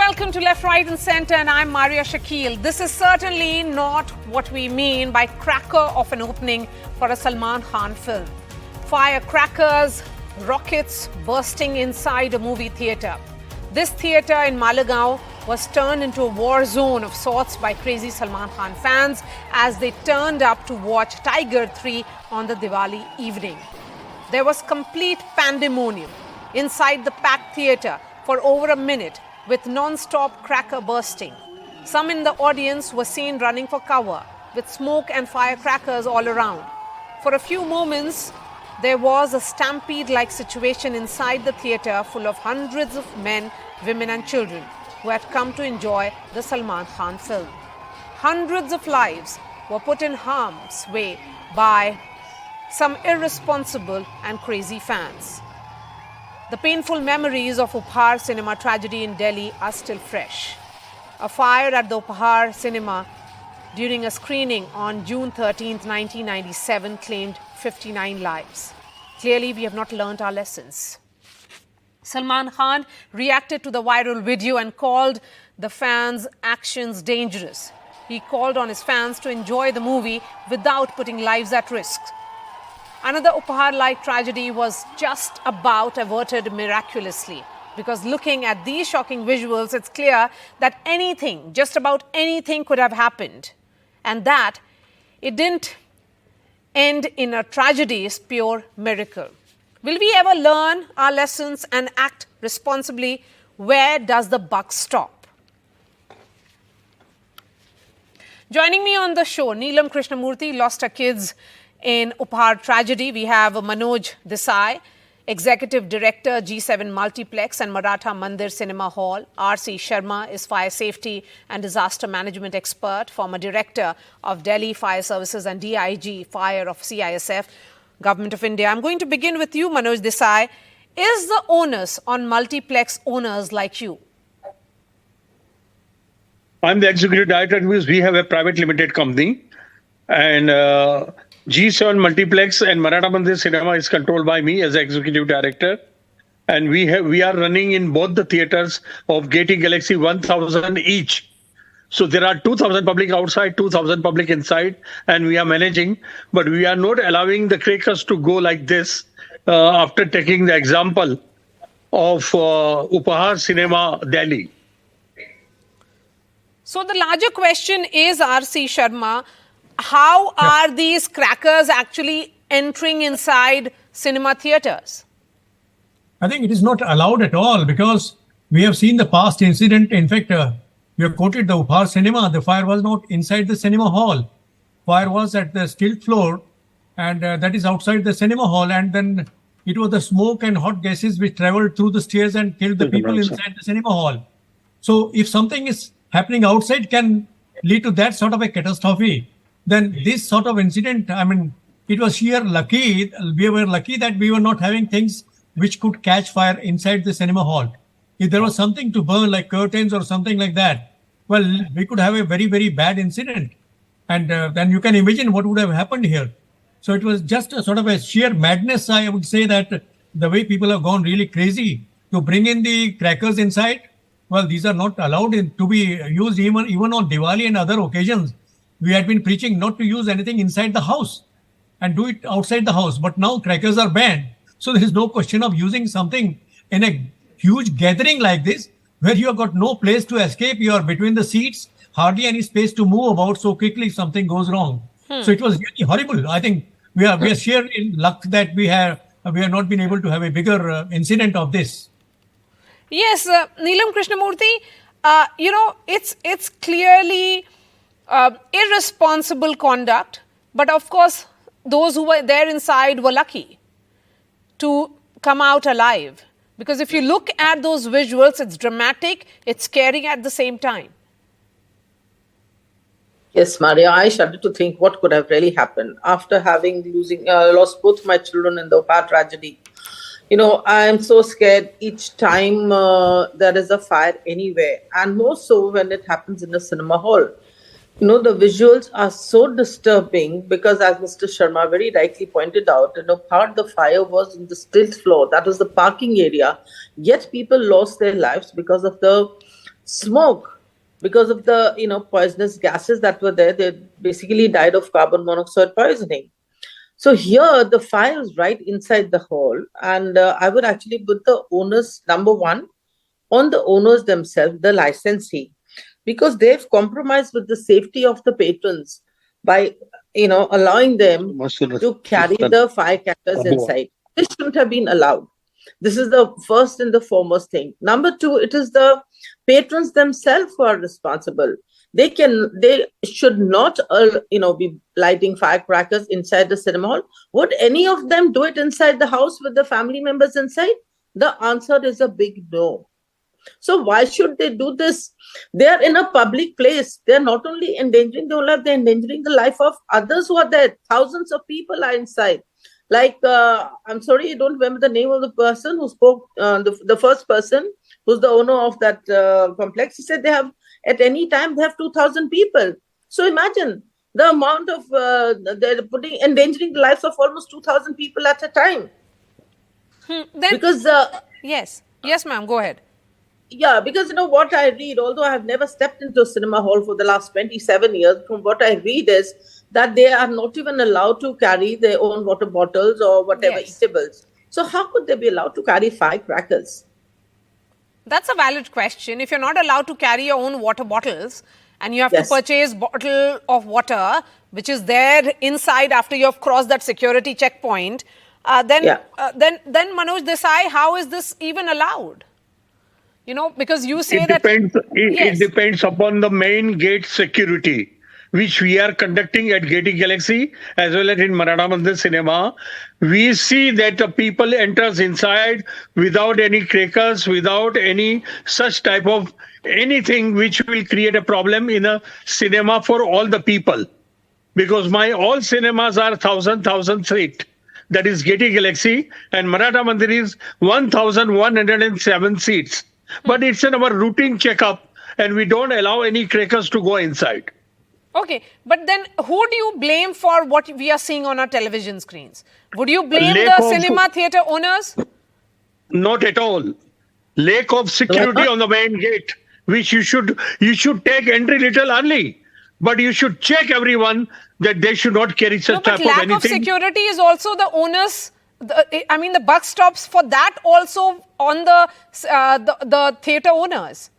welcome to Left, Right and Centre, and I'm Maria Shakil. This is certainly not what we mean by cracker of an opening for a Salman Khan film. Firecrackers, rockets bursting inside a movie theatre. This theatre in Malegaon was turned into a war zone of sorts by crazy Salman Khan fans as they turned up to watch Tiger 3 on the Diwali evening. There was complete pandemonium inside the packed theatre for over a minute, with non-stop cracker bursting. Some in the audience were seen running for cover, with smoke and firecrackers all around. For a few moments, there was a stampede-like situation inside the theatre full of hundreds of men, women and children who had come to enjoy the Salman Khan film. Hundreds of lives were put in harm's way by some irresponsible and crazy fans. The painful memories of Uphaar cinema tragedy in Delhi are still fresh. A fire at the Uphaar cinema during a screening on June 13, 1997 claimed 59 lives. Clearly, we have not learnt our lessons. Salman Khan reacted to the viral video and called the fans' actions dangerous. He called on his fans to enjoy the movie without putting lives at risk. Another Uphaar-Like tragedy was just about averted miraculously, because looking at these shocking visuals, it's clear that anything, just about anything could have happened, and that it didn't end in a tragedy is pure miracle. Will we ever learn our lessons and act responsibly? Where does the buck stop? Joining me on the show, Neelam Krishnamurthy lost her kids in Uphaar tragedy. We have Manoj Desai, Executive Director, G7 Multiplex and Maratha Mandir Cinema Hall. R.C. Sharma is Fire Safety and Disaster Management Expert, former Director of Delhi Fire Services and DIG Fire of CISF, Government of India. I'm going to begin with you, Manoj Desai. Is the onus on multiplex owners like you? I'm the Executive Director because we have a private limited company, and G7 Multiplex and Maratha Mandir Cinema is controlled by me as Executive Director. And we are running in both the theatres of Gaiety Galaxy 1,000 each. So there are 2,000 public outside, 2,000 public inside, and we are managing. But we are not allowing the crackers to go like this after taking the example of Uphaar Cinema, Delhi. So the larger question is, R.C. Sharma, how are these crackers actually entering inside cinema theatres? I think it is not allowed at all, because we have seen the past incident. In fact, we have quoted the Uphaar cinema. The fire was not inside the cinema hall. Fire was at the still floor, and that is outside the cinema hall. And then it was the smoke and hot gases which traveled through the stairs and killed the people inside the cinema hall. So if something is happening outside can lead to that sort of a catastrophe, then this sort of incident, I mean, it was sheer lucky. We were lucky that we were not having things which could catch fire inside the cinema hall. If there was something to burn, like curtains or something like that, well, we could have a very, very bad incident. And then you can imagine what would have happened here. So it was just a sort of a sheer madness, I would say, that the way people have gone really crazy to bring in the crackers inside. Well, these are not allowed to be used even on Diwali and other occasions. We had been preaching not to use anything inside the house and do it outside the house. But now crackers are banned. So there is no question of using something in a huge gathering like this, where you have got no place to escape. You are between the seats, hardly any space to move about so quickly if something goes wrong. So it was really horrible. I think we are sheer in luck that we have not been able to have a bigger incident of this. Yes, Neelam Krishnamurthy, it's clearly irresponsible conduct, but of course those who were there inside were lucky to come out alive, because if you look at those visuals, it's dramatic, it's scary at the same time. Yes, Maria, I shudder to think what could have really happened after having lost both my children in the Uphaar tragedy. You know, I am so scared each time there is a fire anywhere, and more so when it happens in a cinema hall. You know, the visuals are so disturbing because, as Mr. Sharma very rightly pointed out, part of the fire was in the stilt floor. That was the parking area. Yet people lost their lives because of the smoke because of the poisonous gases that were there. They basically died of carbon monoxide poisoning. So here the fire is right inside the hall, and I would actually put the onus, number one, on the owners themselves, the licensee, because they've compromised with the safety of the patrons by allowing them to carry the firecrackers inside. This shouldn't have been allowed. This is the first and the foremost thing. Number two, it is the patrons themselves who are responsible. They should not be lighting firecrackers inside the cinema hall. Would any of them do it inside the house with the family members inside? The answer is a big no. So why should they do this? They are in a public place. They are not only endangering their own life, they're endangering the life of others who are there. Thousands of people are inside. Like, I'm sorry, I don't remember the name of the person who spoke, the first person who's the owner of that complex. He said they have, at any time, they have 2,000 people. So imagine the amount of, they're endangering the lives of almost 2,000 people at a time. Because... Yes, ma'am, go ahead. Yeah, because what I read, although I have never stepped into a cinema hall for the last 27 years, from what I read is that they are not even allowed to carry their own water bottles or whatever eatables. So how could they be allowed to carry firecrackers? That's a valid question. If you're not allowed to carry your own water bottles and you have to purchase bottle of water, which is there inside after you have crossed that security checkpoint, then Manoj Desai, how is this even allowed? Because you say it depends upon the main gate security, which we are conducting at Getty Galaxy as well as in Maratha Mandir Cinema. We see that the people enters inside without any crackers, without any such type of anything which will create a problem in a cinema for all the people. Because all cinemas are 1,000 seat. That is Getty Galaxy, and Maratha Mandir is 1,107 seats. But it's in our routine checkup, and we don't allow any crackers to go inside. Okay, but then who do you blame for what we are seeing on our television screens? Would you blame the cinema theatre owners? Not at all. Lack of security on the main gate, which you should take entry little early. But you should check everyone that they should not carry such type of anything. Lack of security is also the onus. The buck stops for that also on the theatre owners.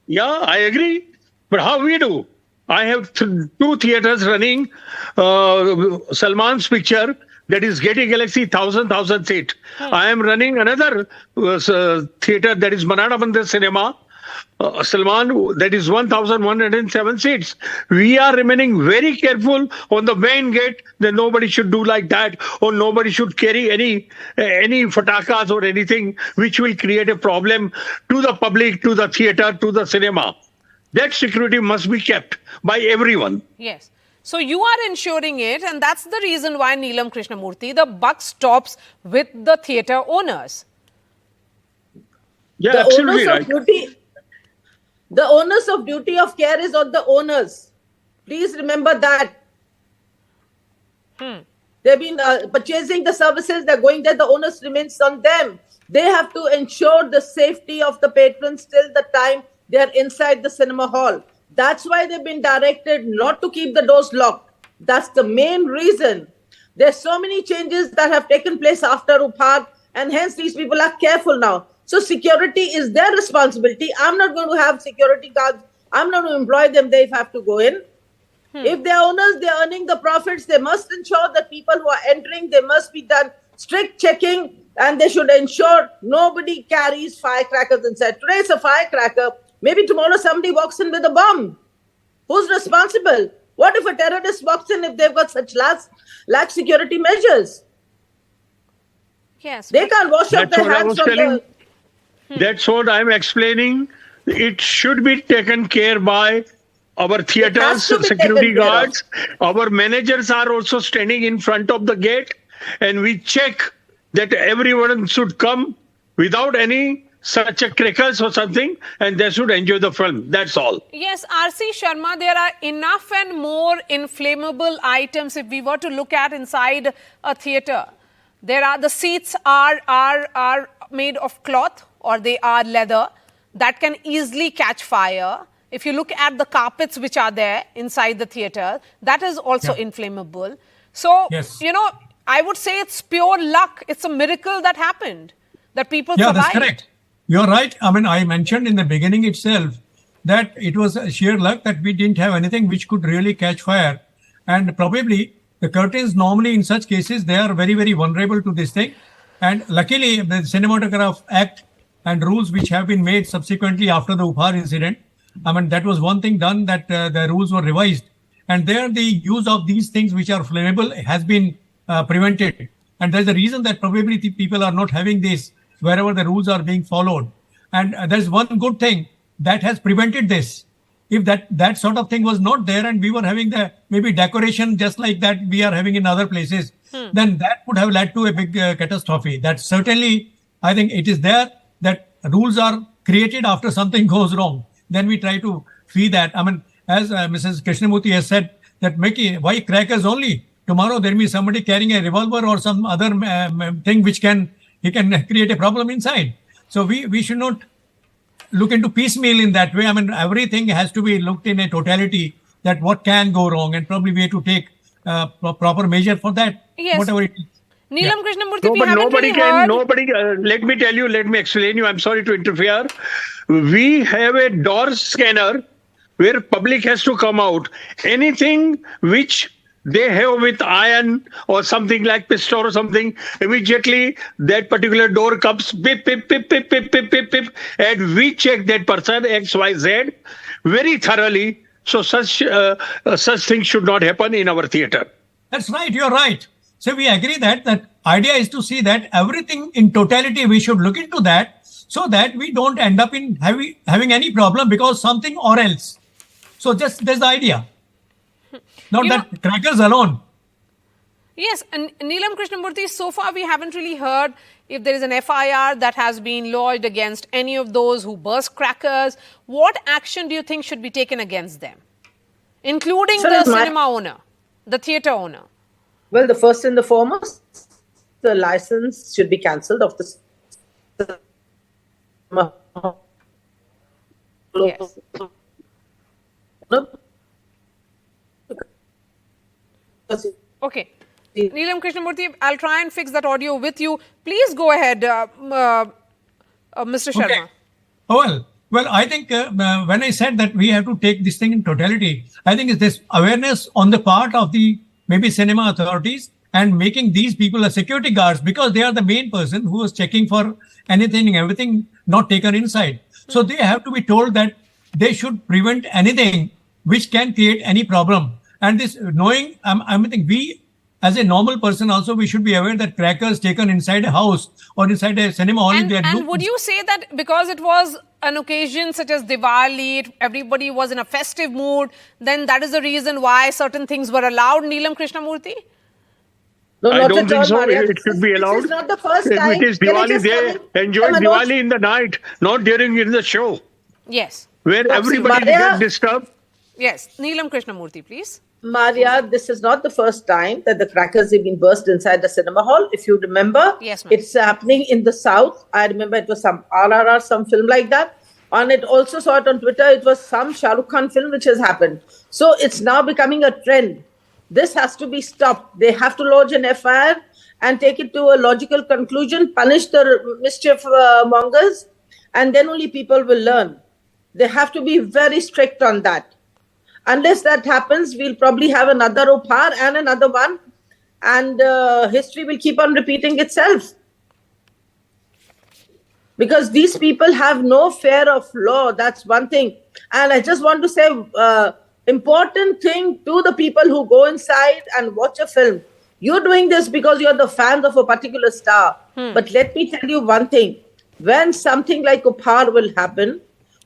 Yeah, I agree. But how we do? I have two theatres running. Salman's picture, that is Getty Galaxy, 1,000 seat. I am running another theatre, that is Maratha Mandir Cinema. Salman, that is 1,107 seats. We are remaining very careful on the main gate that nobody should do like that, or nobody should carry any fatakas or anything which will create a problem to the public, to the theatre, to the cinema. That security must be kept by everyone. Yes. So you are ensuring it, and that's the reason why, Neelam Krishnamurthy, the buck stops with the theatre owners. Yeah, absolutely right. The onus of duty of care is on the owners. Please remember that. They've been purchasing the services, they're going there, the onus remains on them. They have to ensure the safety of the patrons till the time they are inside the cinema hall. That's why they've been directed not to keep the doors locked. That's the main reason. There's so many changes that have taken place after Uphaar, and hence these people are careful now. So security is their responsibility. I'm not going to have security guards. I'm not going to employ them. They have to go in. If they're owners, they're earning the profits. They must ensure that people who are entering, they must be done strict checking, and they should ensure nobody carries firecrackers inside. Today it's a firecracker. Maybe tomorrow somebody walks in with a bomb. Who's responsible? What if a terrorist walks in if they've got such lax security measures? Yes. They can't wash up their hands from the... That's what I'm explaining. It should be taken care by our theatres, security guards. Our managers are also standing in front of the gate, and we check that everyone should come without any such a crackers or something, and they should enjoy the film. That's all. Yes, R.C. Sharma, there are enough and more inflammable items if we were to look at inside a theatre. The seats are made of cloth, or they are leather. that can easily catch fire. If you look at the carpets which are there inside the theater, that is also inflammable. So, Yes. I would say it's pure luck. It's a miracle that happened, that people survived. That's correct. You're right. I mean, I mentioned in the beginning itself that it was sheer luck that we didn't have anything which could really catch fire. And probably the curtains normally in such cases, they are very, very vulnerable to this thing. And luckily, the Cinematograph Act and rules which have been made subsequently after the Uphaar incident, I mean, that was one thing done, that the rules were revised. And there the use of these things which are flammable has been prevented. And there's a reason that probably the people are not having this wherever the rules are being followed. And there's one good thing that has prevented this. If that sort of thing was not there and we were having the maybe decoration just like that we are having in other places, then that would have led to a big catastrophe. That certainly, I think it is there that rules are created after something goes wrong. Then we try to free that. I mean, as Mrs. Krishnamurthy has said, that why crackers only? Tomorrow there may be somebody carrying a revolver or some other thing which can create a problem inside. So we should not look into piecemeal in that way. I mean, everything has to be looked in a totality, that what can go wrong, and probably we have to take proper measure for that. Yes. Whatever it is. Neelam Krishnamurthy, No, we but haven't nobody really can, heard. let me tell you, let me explain you. I'm sorry to interfere. We have a door scanner where public has to come out. Anything which they have with iron or something like pistol or something, immediately that particular door comes, pip, pip, pip, pip, pip, pip, pip, pip, and we check that person, X, Y, Z, very thoroughly. So such things should not happen in our theater. That's right. You're right. So we agree that idea is to see that everything in totality, we should look into that so that we don't end up in having any problem because something or else. So that's the idea. Not that crackers alone. Yes, and Neelam Krishnamurthy, so far we haven't really heard if there is an FIR that has been lodged against any of those who burst crackers. What action do you think should be taken against them, including the cinema owner, the theatre owner? Well, the first and the foremost, the license should be cancelled of the cinema. Yes. Okay. Neelam Krishnamurthy, I'll try and fix that audio with you. Please go ahead, Mr. Sharma. Okay. Well, I think when I said that we have to take this thing in totality, I think it's this awareness on the part of the maybe cinema authorities and making these people as security guards, because they are the main person who is checking for anything and everything not taken inside. So they have to be told that they should prevent anything which can create any problem. And this knowing, I think we as a normal person also, we should be aware that crackers taken inside a house or inside a cinema hall. And would you say that because it was an occasion such as Diwali, everybody was in a festive mood, then that is the reason why certain things were allowed, Neelam Krishnamurthy? No, I don't think so. Maria. It should be allowed. This is not the first time. If it is Diwali, they enjoy Diwali in the night, not during the show. Yes. Where everybody gets disturbed. Yes. Neelam Krishnamurthy, please. Maria, this is not the first time that the crackers have been burst inside the cinema hall. If you remember, yes, it's happening in the south. I remember it was some RRR, some film like that. And it also saw it on Twitter. It was some Shah Rukh Khan film which has happened. So it's now becoming a trend. This has to be stopped. They have to lodge an FIR and take it to a logical conclusion, punish the mischief mongers, and then only people will learn. They have to be very strict on that. Unless that happens, we'll probably have another Uphaar and another one, and history will keep on repeating itself. Because these people have no fear of law, that's one thing. And I just want to say, important thing to the people who go inside and watch a film. You're doing this because you're the fans of a particular star. But let me tell you one thing. When something like Uphaar will happen,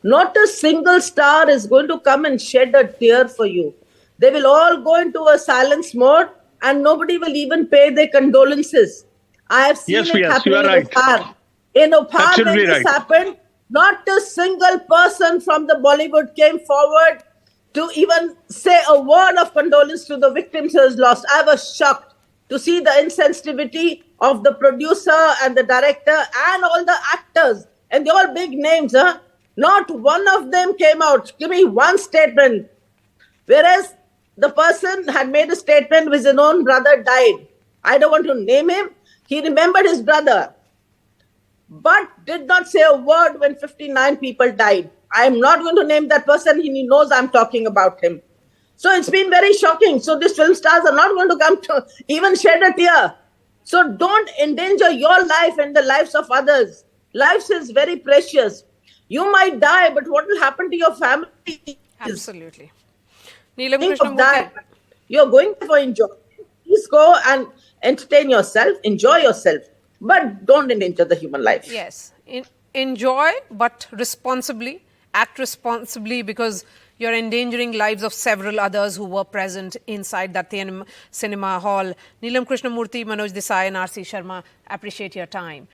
not a single star is going to come and shed a tear for you. They will all go into a silence mode and nobody will even pay their condolences. I have seen it happen in Uphaar. In Uphaar, when this happened, not a single person from the Bollywood came forward to even say a word of condolence to the victims who was lost. I was shocked to see the insensitivity of the producer and the director and all the actors. And they're all big names, huh? Not one of them came out. Give me one statement. Whereas the person had made a statement with his own brother died. I don't want to name him. He remembered his brother, but did not say a word when 59 people died. I am not going to name that person. He knows I'm talking about him. So it's been very shocking. So these film stars are not going to come to even shed a tear. So don't endanger your life and the lives of others. Life is very precious. You might die, but what will happen to your family? Absolutely. Neelam Think of Krishnamurthy. that. You're going for enjoy. Please go and entertain yourself, enjoy yourself, but don't endanger the human life. Yes. Enjoy, but responsibly. Act responsibly, because you're endangering lives of several others who were present inside that cinema hall. Neelam Krishnamurthy, Manoj Desai and R.C. Sharma, appreciate your time.